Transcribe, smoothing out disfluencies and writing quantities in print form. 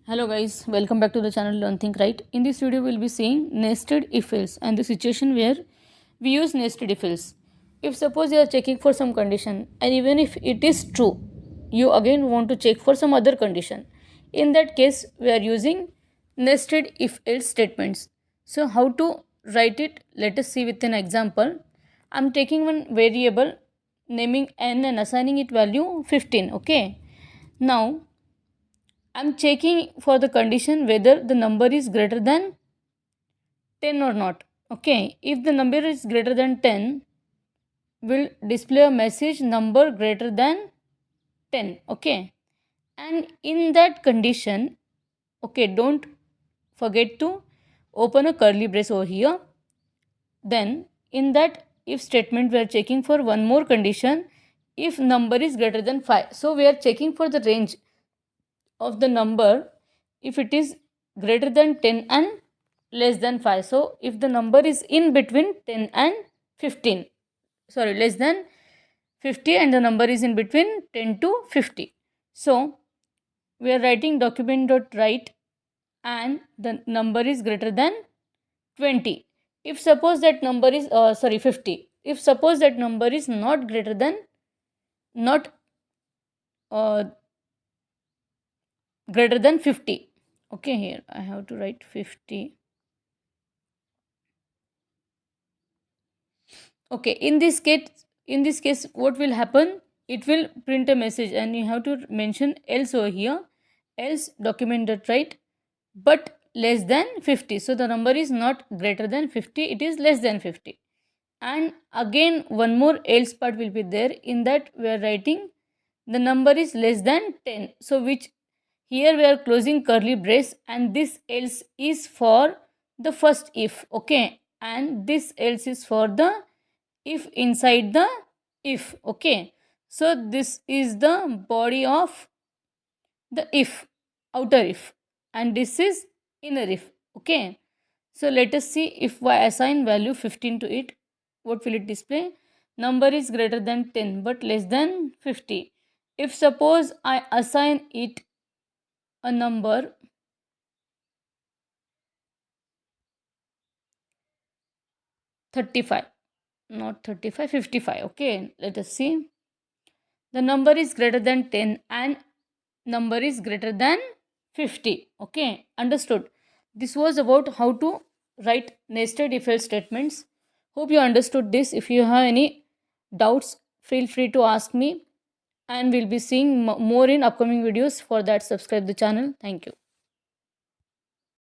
Hello guys, welcome back to the channel Learn Think Right. In this video we'll be seeing nested if else and the situation where we use nested if else. If suppose you are checking for some condition and even if it is true, you again want to check for some other condition. In that case we are using nested if else statements. So how to write it? Let us see with an example. I'm taking one variable naming n and assigning it value 15. Okay. Now I'm checking for the condition whether the number is greater than 10 or not. Okay, if the number is greater than 10, will display a message number greater than 10. Okay, and in that condition, okay, don't forget to open a curly brace over here. Then in that if statement we are checking for one more condition, if number is greater than 5. So we are checking for the range of the number if it is greater than 10 and less than 5. So if the number is in between 10 and 15, sorry, less than 50 and the number is in between 10 to 50. So we are writing document.write and the number is greater than 20. If suppose that number is 50. If suppose that number is not greater than not uh, greater than 50. Okay, here I have to write 50. Okay, in this case what will happen, it will print a message and you have to mention else over here, else document.write but less than 50. So the number is not greater than 50, it is less than 50. And again one more else part will be there. In that we are writing the number is less than 10. So which here we are closing curly brace and this else is for the first if. Okay, and this else is for the if inside the if. Okay, so this is the body of the if, outer if, and this is inner if. Okay, so let us see if I assign value 15 to it, what will it display? Number is greater than 10 but less than 50. If suppose I assign it a number 35, not 35, 55. Okay, let us see. The number is greater than 10 and number is greater than 50. Okay, understood. This was about how to write nested if else statements. Hope you understood this. If you have any doubts, feel free to ask me, and we'll be seeing more in upcoming videos. For that, subscribe the channel. Thank you.